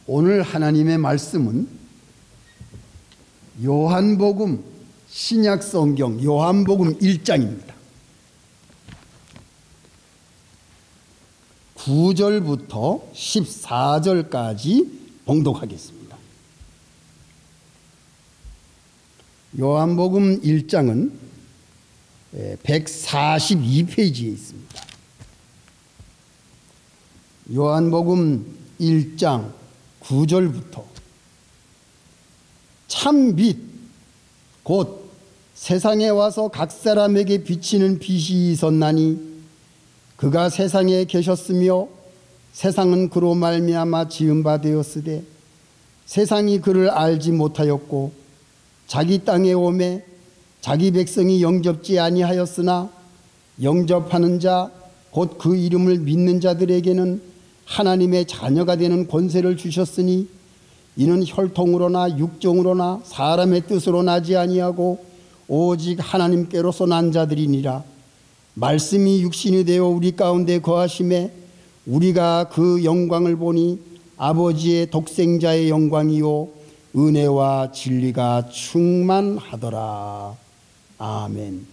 오늘 하나님의 말씀은 요한복음 신약성경 요한복음 1장입니다. 9절부터 14절까지 봉독하겠습니다. 요한복음 1장은 142페이지에 있습니다. 요한복음 1장 9절부터 참 빛 곧 세상에 와서 각 사람에게 비치는 빛이 있었나니 그가 세상에 계셨으며 세상은 그로 말미암아 지은 바 되었으되 세상이 그를 알지 못하였고 자기 땅에 오매 자기 백성이 영접지 아니하였으나 영접하는 자 곧 그 이름을 믿는 자들에게는 하나님의 자녀가 되는 권세를 주셨으니 이는 혈통으로나 육정으로나 사람의 뜻으로 나지 아니하고 오직 하나님께로서 난 자들이니라. 말씀이 육신이 되어 우리 가운데 거하심에 우리가 그 영광을 보니 아버지의 독생자의 영광이요 은혜와 진리가 충만하더라. 아멘.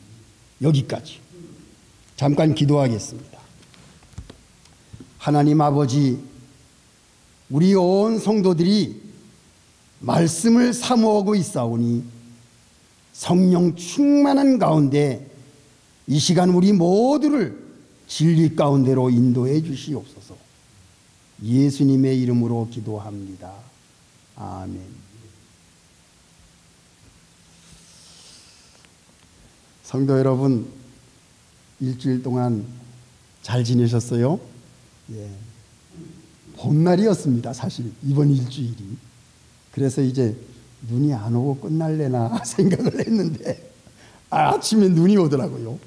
여기까지. 잠깐 기도하겠습니다. 하나님 아버지, 우리 온 성도들이 말씀을 사모하고 있사오니 성령 충만한 가운데 이 시간 우리 모두를 진리 가운데로 인도해 주시옵소서. 예수님의 이름으로 기도합니다. 아멘. 성도 여러분, 일주일 동안 잘 지내셨어요? 예. 봄날이었습니다. 사실 이번 일주일이. 그래서 이제 눈이 안 오고 끝날래나 생각을 했는데 아침에 눈이 오더라고요.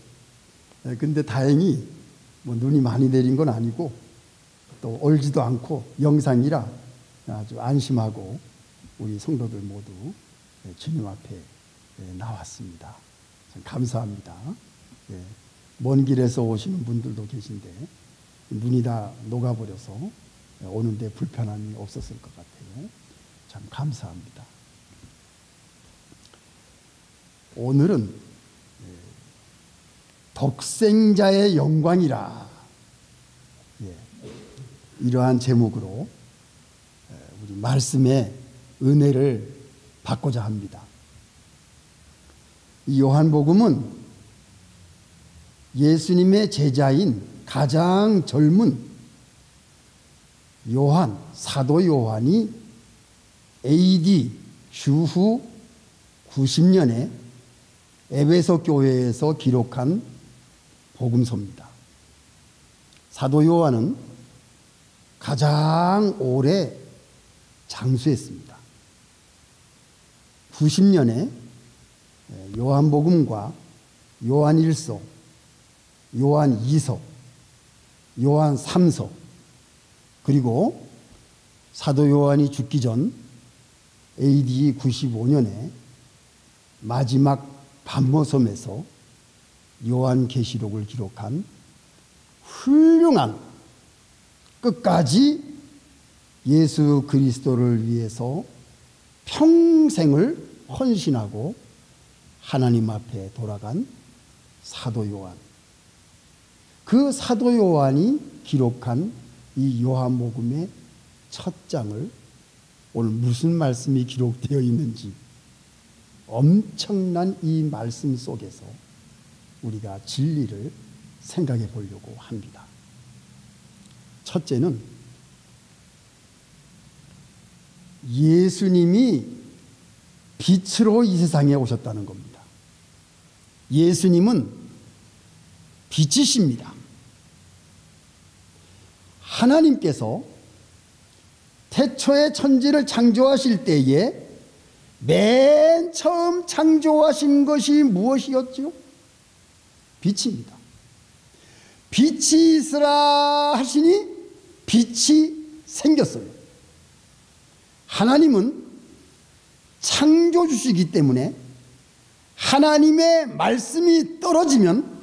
근데 다행히 뭐 눈이 많이 내린 건 아니고 또 얼지도 않고 영상이라 아주 안심하고 우리 성도들 모두 주님 앞에 나왔습니다. 참 감사합니다. 먼 길에서 오시는 분들도 계신데 눈이 다 녹아버려서 오는데 불편함이 없었을 것 같아요. 참 감사합니다. 오늘은 독생자의 영광이라 이러한 제목으로 우리 말씀의 은혜를 받고자 합니다. 이 요한복음은 예수님의 제자인 가장 젊은 요한, 사도 요한이 AD 주후 90년에 에베소 교회에서 기록한 복음서입니다. 사도 요한은 가장 오래 장수했습니다. 90년에 요한복음과 요한1서, 요한2서, 요한3서 그리고 사도 요한이 죽기 전 AD 95년에 마지막 반모섬에서 요한계시록을 기록한 훌륭한 끝까지 예수 그리스도를 위해서 평생을 헌신하고 하나님 앞에 돌아간 사도 요한. 그 사도 요한이 기록한 이 요한복음의 첫 장을 오늘 무슨 말씀이 기록되어 있는지 엄청난 이 말씀 속에서 우리가 진리를 생각해 보려고 합니다. 첫째는 예수님이 빛으로 이 세상에 오셨다는 겁니다. 예수님은 빛이십니다. 하나님께서 태초에 천지를 창조하실 때에 맨 처음 창조하신 것이 무엇이었죠? 빛입니다. 빛이 있으라 하시니 빛이 생겼어요. 하나님은 창조주시기 때문에 하나님의 말씀이 떨어지면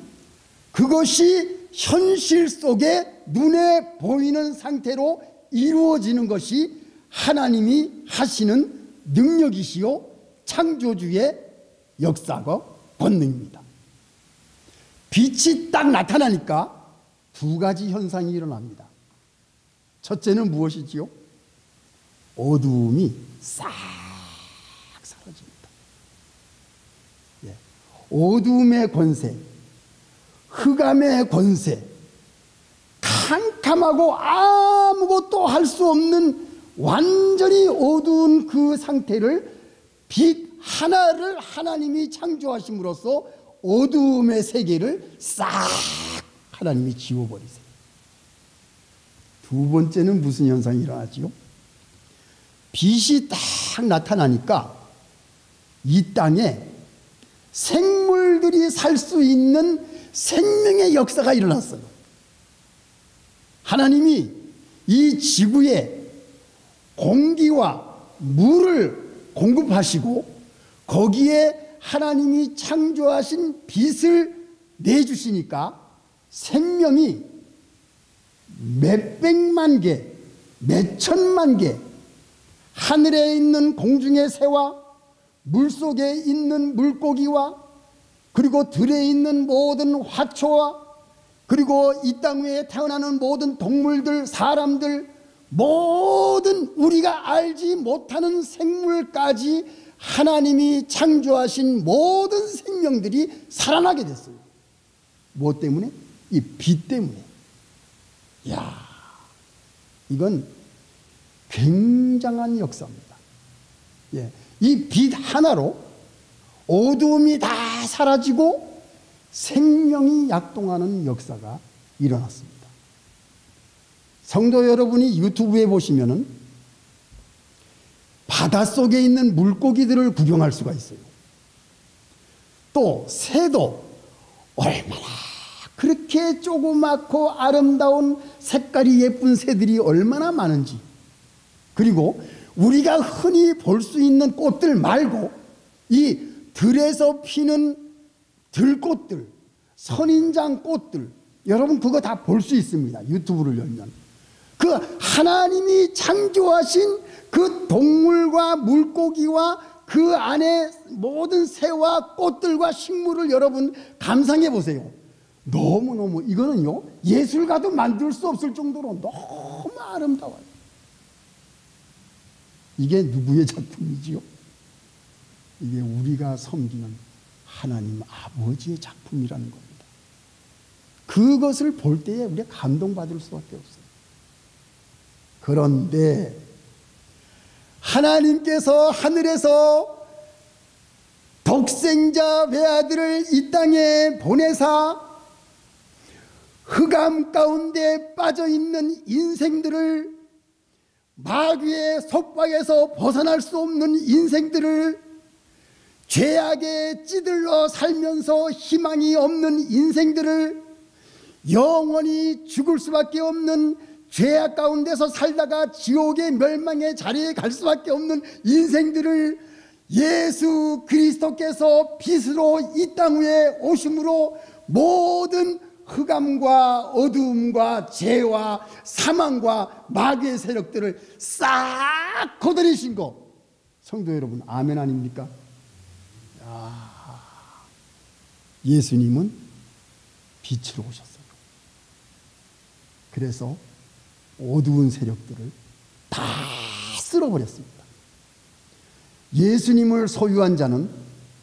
그것이 현실 속에 눈에 보이는 상태로 이루어지는 것이 하나님이 하시는 능력이시요 창조주의 역사가 권능입니다. 빛이 딱 나타나니까 두 가지 현상이 일어납니다. 첫째는 무엇이지요? 어두움이 싹 사라집니다. 예. 어두움의 권세, 흑암의 권세, 캄캄하고 아무것도 할 수 없는 완전히 어두운 그 상태를 빛 하나를 하나님이 창조하심으로써 어두움의 세계를 싹 하나님이 지워버리세요. 두 번째는 무슨 현상이 일어나지요? 빛이 딱 나타나니까 이 땅에 생물들이 살 수 있는 생명의 역사가 일어났어요. 하나님이 이 지구에 공기와 물을 공급하시고 거기에 하나님이 창조하신 빛을 내주시니까 생명이 몇백만 개, 몇천만 개, 하늘에 있는 공중의 새와 물속에 있는 물고기와 그리고 들에 있는 모든 화초와 그리고 이 땅 위에 태어나는 모든 동물들, 사람들, 모든 우리가 알지 못하는 생물까지 하나님이 창조하신 모든 생명들이 살아나게 됐어요. 뭐 때문에? 이 빛 때문에. 이야, 이건 굉장한 역사입니다. 예, 이 빛 하나로 어두움이 다 사라지고 생명이 약동하는 역사가 일어났습니다. 성도 여러분이 유튜브에 보시면은 바닷속에 있는 물고기들을 구경할 수가 있어요. 또 새도 얼마나 그렇게 조그맣고 아름다운 색깔이 예쁜 새들이 얼마나 많은지, 그리고 우리가 흔히 볼 수 있는 꽃들 말고 이 들에서 피는 들꽃들, 선인장 꽃들, 여러분 그거 다 볼 수 있습니다. 유튜브를 열면 그 하나님이 창조하신 그 동물과 물고기와 그 안에 모든 새와 꽃들과 식물을 여러분 감상해 보세요. 너무너무 이거는요 예술가도 만들 수 없을 정도로 너무 아름다워요. 이게 누구의 작품이지요? 이게 우리가 섬기는 하나님 아버지의 작품이라는 겁니다. 그것을 볼 때에 우리가 감동받을 수밖에 없어요. 그런데 하나님께서 하늘에서 독생자 외아들을 이 땅에 보내사 흑암 가운데 빠져있는 인생들을, 마귀의 속박에서 벗어날 수 없는 인생들을, 죄악에 찌들러 살면서 희망이 없는 인생들을, 영원히 죽을 수밖에 없는 죄악 가운데서 살다가 지옥의 멸망의 자리에 갈 수밖에 없는 인생들을 예수 그리스도께서 빛으로 이 땅 위에 오심으로 모든 흑암과 어두움과 죄와 사망과 마귀의 세력들을 싹 거두리신 거, 성도 여러분 아멘 아닙니까? 예수님은 빛으로 오셨어요. 그래서 어두운 세력들을 다 쓸어버렸습니다. 예수님을 소유한 자는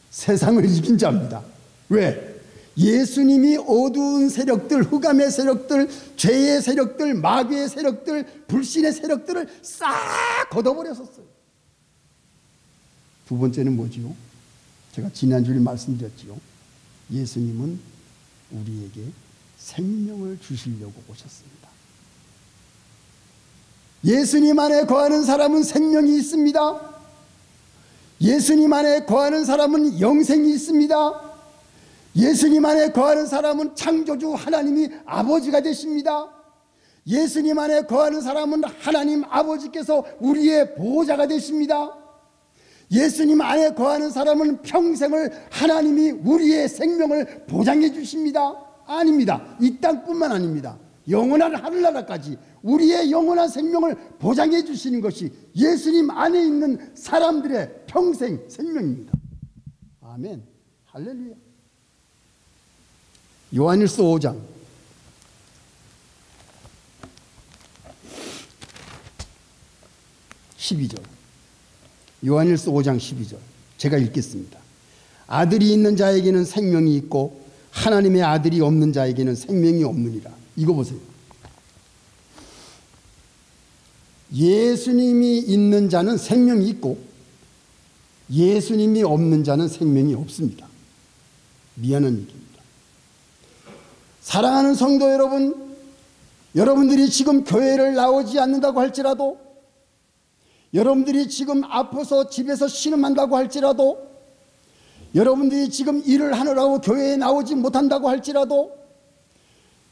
세상을 이긴 자입니다. 왜? 예수님이 어두운 세력들, 흑암의 세력들, 죄의 세력들, 마귀의 세력들, 불신의 세력들을 싹 걷어버렸었어요. 두 번째는 뭐지요? 제가 지난주에 말씀드렸지요. 예수님은 우리에게 생명을 주시려고 오셨습니다. 예수님 안에 거하는 사람은 생명이 있습니다. 예수님 안에 거하는 사람은 영생이 있습니다. 예수님 안에 거하는 사람은 창조주 하나님이 아버지가 되십니다. 예수님 안에 거하는 사람은 하나님 아버지께서 우리의 보호자가 되십니다. 예수님 안에 거하는 사람은 평생을 하나님이 우리의 생명을 보장해 주십니다. 아닙니다. 이 땅뿐만 아닙니다. 영원한 하늘나라까지 우리의 영원한 생명을 보장해 주시는 것이 예수님 안에 있는 사람들의 평생 생명입니다. 아멘. 할렐루야. 요한일서 5장 12절. 요한일서 5장 12절. 제가 읽겠습니다. 아들이 있는 자에게는 생명이 있고 하나님의 아들이 없는 자에게는 생명이 없느니라. 이거 보세요. 예수님이 있는 자는 생명이 있고 예수님이 없는 자는 생명이 없습니다. 미안한 얘기입니다. 사랑하는 성도 여러분, 여러분들이 지금 교회를 나오지 않는다고 할지라도, 여러분들이 지금 아파서 집에서 신음한다고 할지라도, 여러분들이 지금 일을 하느라고 교회에 나오지 못한다고 할지라도,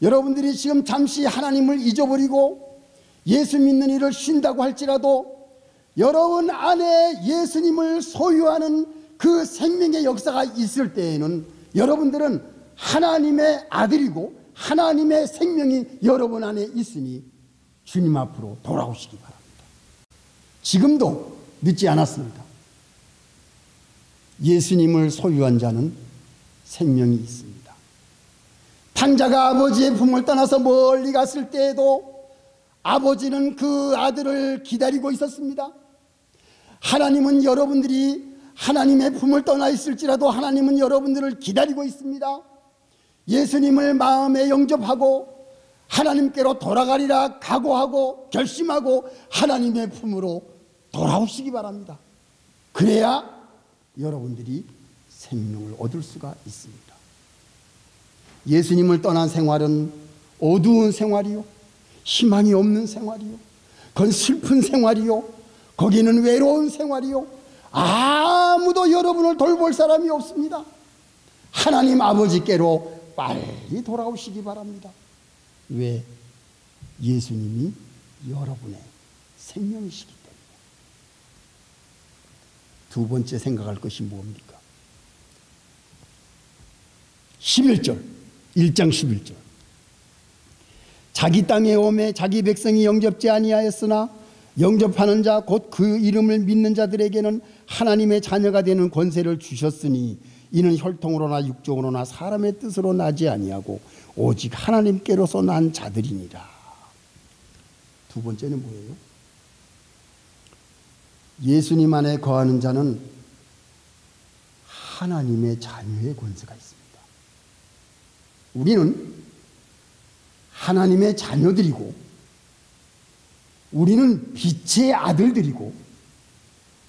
여러분들이 지금 잠시 하나님을 잊어버리고 예수 믿는 일을 쉰다고 할지라도, 여러분 안에 예수님을 소유하는 그 생명의 역사가 있을 때에는 여러분들은 하나님의 아들이고 하나님의 생명이 여러분 안에 있으니 주님 앞으로 돌아오시기 바랍니다. 지금도 늦지 않았습니다. 예수님을 소유한 자는 생명이 있습니다. 탕자가 아버지의 품을 떠나서 멀리 갔을 때에도 아버지는 그 아들을 기다리고 있었습니다. 하나님은 여러분들이 하나님의 품을 떠나 있을지라도 하나님은 여러분들을 기다리고 있습니다. 예수님을 마음에 영접하고 하나님께로 돌아가리라 각오하고 결심하고 하나님의 품으로 돌아오시기 바랍니다. 그래야 여러분들이 생명을 얻을 수가 있습니다. 예수님을 떠난 생활은 어두운 생활이요, 희망이 없는 생활이요, 그건 슬픈 생활이요, 거기는 외로운 생활이요, 아무도 여러분을 돌볼 사람이 없습니다. 하나님 아버지께로 빨리 돌아오시기 바랍니다. 왜? 예수님이 여러분의 생명이시기 때문에. 두 번째 생각할 것이 뭡니까? 11절, 1장 11절. 자기 땅에 오매 자기 백성이 영접지 아니하였으나 영접하는 자 곧 그 이름을 믿는 자들에게는 하나님의 자녀가 되는 권세를 주셨으니 이는 혈통으로나 육종으로나 사람의 뜻으로 나지 아니하고 오직 하나님께로서 난 자들이니라. 두 번째는 뭐예요? 예수님 안에 거하는 자는 하나님의 자녀의 권세가 있습니다. 우리는 하나님의 자녀들이고 우리는 빛의 아들들이고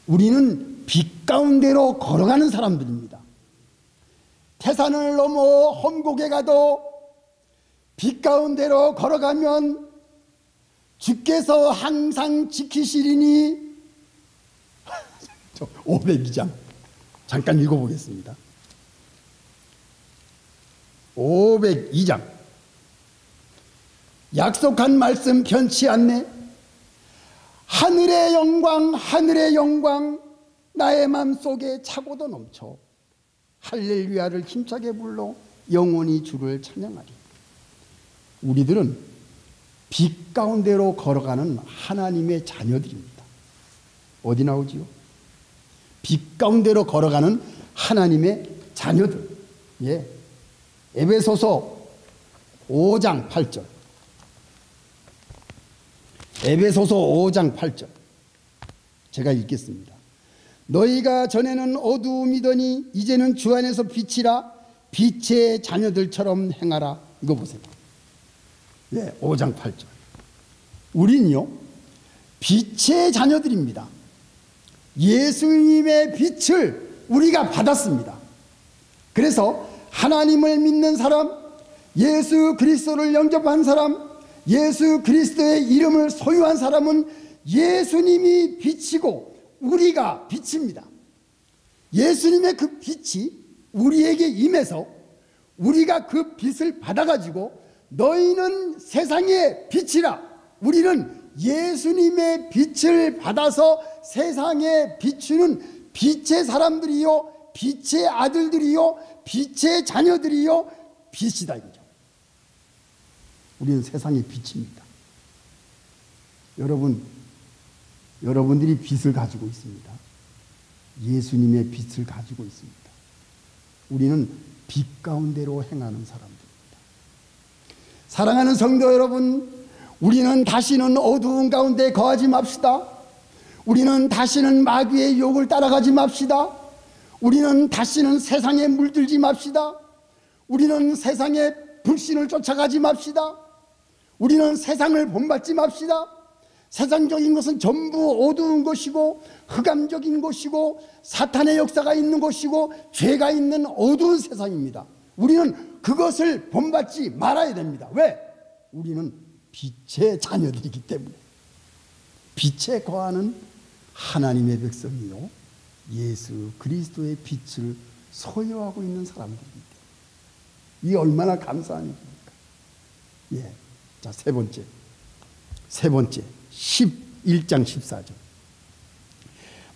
우리는 빛 가운데로 걸어가는 사람들입니다. 태산을 넘어 험곡에 가도 빛 가운데로 걸어가면 주께서 항상 지키시리니 502장 잠깐 읽어보겠습니다. 502장 약속한 말씀 변치 않네. 하늘의 영광 하늘의 영광 나의 맘속에 차고도 넘쳐 할렐루야를 힘차게 불러 영원히 주를 찬양하리. 우리들은 빛 가운데로 걸어가는 하나님의 자녀들입니다. 어디 나오지요? 빛 가운데로 걸어가는 하나님의 자녀들. 예. 에베소서 5장 8절. 에베소서 5장 8절. 제가 읽겠습니다. 너희가 전에는 어두움이더니 이제는 주 안에서 빛이라 빛의 자녀들처럼 행하라. 이거 보세요. 네, 5장 8절. 우린요 빛의 자녀들입니다. 예수님의 빛을 우리가 받았습니다. 그래서 하나님을 믿는 사람, 예수 그리스도를 영접한 사람, 예수 그리스도의 이름을 소유한 사람은 예수님이 빛이고 우리가 빛입니다. 예수님의 그 빛이 우리에게 임해서 우리가 그 빛을 받아가지고 너희는 세상의 빛이라. 우리는 예수님의 빛을 받아서 세상에 비추는 빛의 사람들이요, 빛의 아들들이요, 빛의 자녀들이요, 빛이다 이거죠. 우리는 세상의 빛입니다. 여러분들이 빛을 가지고 있습니다. 예수님의 빛을 가지고 있습니다. 우리는 빛 가운데로 행하는 사람들입니다. 사랑하는 성도 여러분, 우리는 다시는 어두운 가운데 거하지 맙시다. 우리는 다시는 마귀의 유혹을 따라가지 맙시다. 우리는 다시는 세상에 물들지 맙시다. 우리는 세상의 불신을 쫓아가지 맙시다. 우리는 세상을 본받지 맙시다. 세상적인 것은 전부 어두운 것이고 흑암적인 것이고 사탄의 역사가 있는 것이고 죄가 있는 어두운 세상입니다. 우리는 그것을 본받지 말아야 됩니다. 왜? 우리는 빛의 자녀들이기 때문에. 빛에 거하는 하나님의 백성이요 예수 그리스도의 빛을 소유하고 있는 사람들입니다. 이게 얼마나 감사한 일입니까? 예. 자, 세 번째 11장 14절.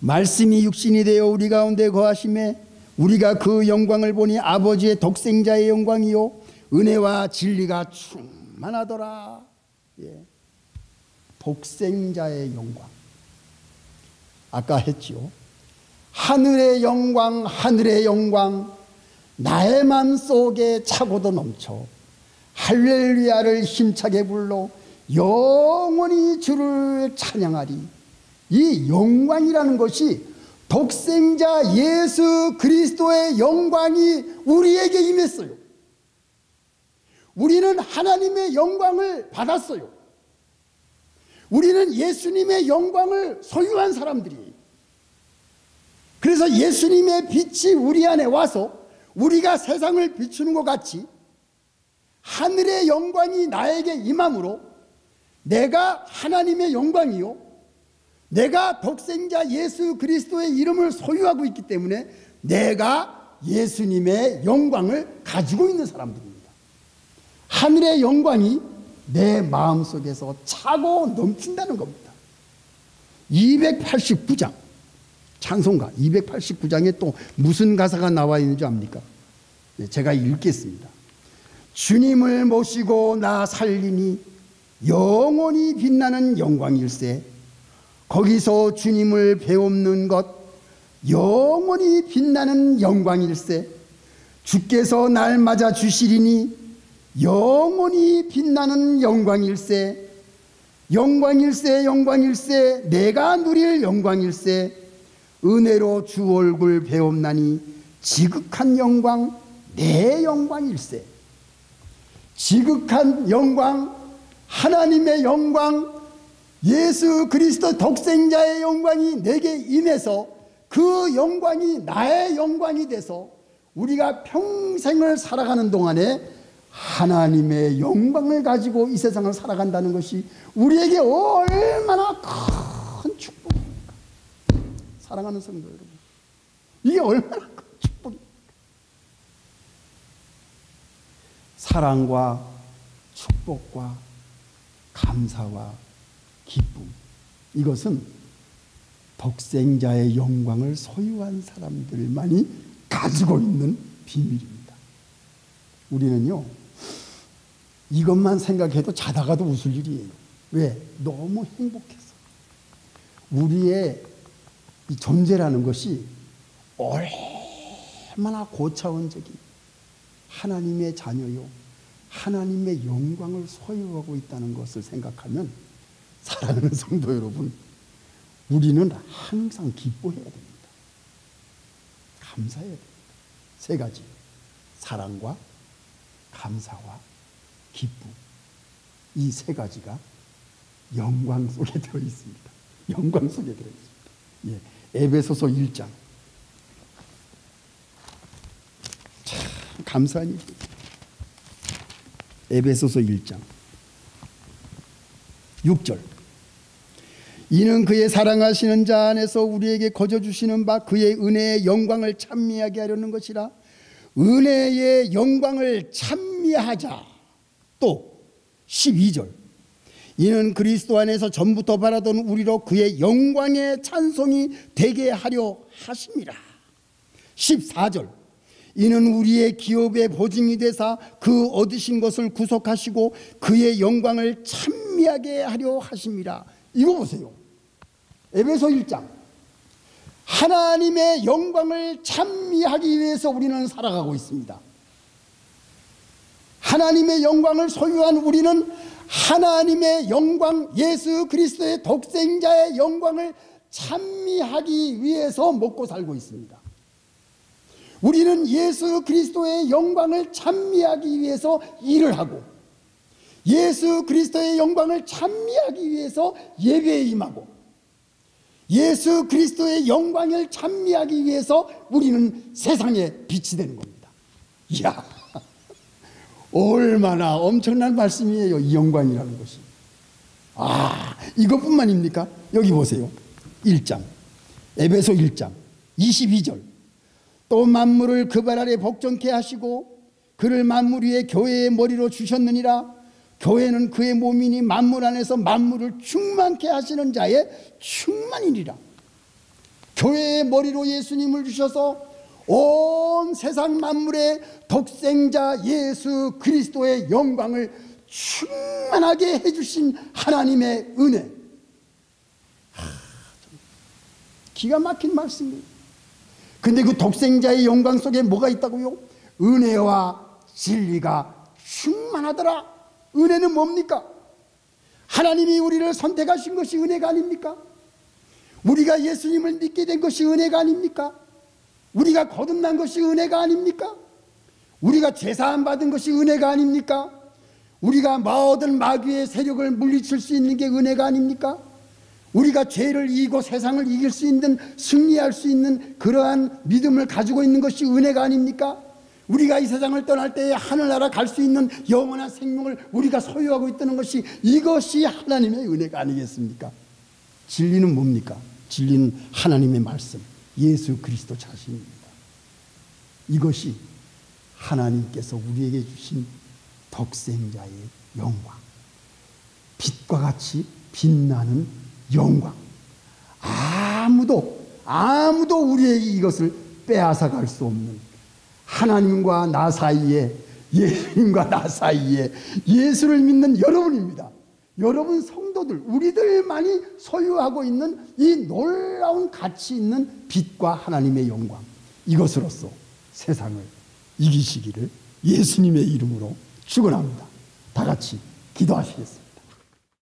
말씀이 육신이 되어 우리 가운데 거하심에 우리가 그 영광을 보니 아버지의 독생자의 영광이요 은혜와 진리가 충만하더라. 예. 독생자의 영광. 아까 했지요. 하늘의 영광, 하늘의 영광, 나의 마음속에 차고도 넘쳐 할렐루야를 힘차게 불러 영원히 주를 찬양하리. 이 영광이라는 것이 독생자 예수 그리스도의 영광이 우리에게 임했어요. 우리는 하나님의 영광을 받았어요. 우리는 예수님의 영광을 소유한 사람들이에요. 그래서 예수님의 빛이 우리 안에 와서 우리가 세상을 비추는 것 같이 하늘의 영광이 나에게 임함으로 내가 하나님의 영광이요 내가 독생자 예수 그리스도의 이름을 소유하고 있기 때문에 내가 예수님의 영광을 가지고 있는 사람들입니다. 하늘의 영광이 내 마음속에서 차고 넘친다는 겁니다. 289장 찬송가 289장에 또 무슨 가사가 나와 있는지 압니까? 제가 읽겠습니다. 주님을 모시고 나 살리니 영원히 빛나는 영광일세. 거기서 주님을 배웁는 것 영원히 빛나는 영광일세. 주께서 날 맞아 주시리니 영원히 빛나는 영광일세. 영광일세 영광일세 내가 누릴 영광일세. 은혜로 주 얼굴 배움나니 지극한 영광 내 영광일세. 지극한 영광, 하나님의 영광, 예수 그리스도 독생자의 영광이 내게 임해서 그 영광이 나의 영광이 돼서 우리가 평생을 살아가는 동안에 하나님의 영광을 가지고 이 세상을 살아간다는 것이 우리에게 얼마나 큰 축복입니까? 사랑하는 성도 여러분, 이게 얼마나 큰 축복입니까? 사랑과 축복과 감사와 기쁨, 이것은 독생자의 영광을 소유한 사람들만이 가지고 있는 비밀입니다. 우리는요 이것만 생각해도 자다가도 웃을 일이에요. 왜? 너무 행복해서. 우리의 이 존재라는 것이 얼마나 고차원적인 하나님의 자녀요 하나님의 영광을 소유하고 있다는 것을 생각하면 사랑하는 성도 여러분, 우리는 항상 기뻐해야 됩니다. 감사해야 됩니다. 세 가지, 사랑과 감사와 기쁨, 이 세 가지가 영광 속에 들어있습니다. 영광 속에 들어있습니다. 예, 에베소서 1장. 참 감사한 일입니다. 에베소서 1장 6절. 이는 그의 사랑하시는 자 안에서 우리에게 거저 주시는 바 그의 은혜의 영광을 찬미하게 하려는 것이라. 은혜의 영광을 찬미하자. 또 12절. 이는 그리스도 안에서 전부터 바라던 우리로 그의 영광의 찬송이 되게 하려 하심이라. 14절. 이는 우리의 기업의 보증이 되사 그 얻으신 것을 구속하시고 그의 영광을 찬미하게 하려 하심이라. 이거 보세요. 에베소 1장. 하나님의 영광을 찬미하기 위해서 우리는 살아가고 있습니다. 하나님의 영광을 소유한 우리는 하나님의 영광, 예수 그리스도의 독생자의 영광을 찬미하기 위해서 먹고 살고 있습니다. 우리는 예수 그리스도의 영광을 찬미하기 위해서 일을 하고, 예수 그리스도의 영광을 찬미하기 위해서 예배에 임하고, 예수 그리스도의 영광을 찬미하기 위해서 우리는 세상에 빛이 되는 겁니다. 이야, 얼마나 엄청난 말씀이에요, 이 영광이라는 것이. 이것뿐만입니까? 여기 보세요. 1장, 에베소 1장 22절. 또 만물을 그 발 아래 복종케 하시고 그를 만물 위에 교회의 머리로 주셨느니라. 교회는 그의 몸이니 만물 안에서 만물을 충만케 하시는 자의 충만이니라. 교회의 머리로 예수님을 주셔서 온 세상 만물의 독생자 예수 그리스도의 영광을 충만하게 해주신 하나님의 은혜. 기가 막힌 말씀이에요. 근데 그 독생자의 영광 속에 뭐가 있다고요? 은혜와 진리가 충만하더라. 은혜는 뭡니까? 하나님이 우리를 선택하신 것이 은혜가 아닙니까? 우리가 예수님을 믿게 된 것이 은혜가 아닙니까? 우리가 거듭난 것이 은혜가 아닙니까? 우리가 제사함 받은 것이 은혜가 아닙니까? 우리가 모든 마귀의 세력을 물리칠 수 있는 게 은혜가 아닙니까? 우리가 죄를 이기고 세상을 이길 수 있는, 승리할 수 있는 그러한 믿음을 가지고 있는 것이 은혜가 아닙니까? 우리가 이 세상을 떠날 때에 하늘나라 갈 수 있는 영원한 생명을 우리가 소유하고 있다는 것이, 이것이 하나님의 은혜가 아니겠습니까? 진리는 뭡니까? 진리는 하나님의 말씀, 예수 그리스도 자신입니다. 이것이 하나님께서 우리에게 주신 독생자의 영광, 빛과 같이 빛나는 영광. 아무도 우리에게 이것을 빼앗아 갈 수 없는, 하나님과 나 사이에, 예수님과 나 사이에 예수를 믿는 여러분입니다. 여러분 성도들, 우리들만이 소유하고 있는 이 놀라운 가치 있는 빛과 하나님의 영광, 이것으로서 세상을 이기시기를 예수님의 이름으로 축원합니다. 다 같이 기도하시겠습니다.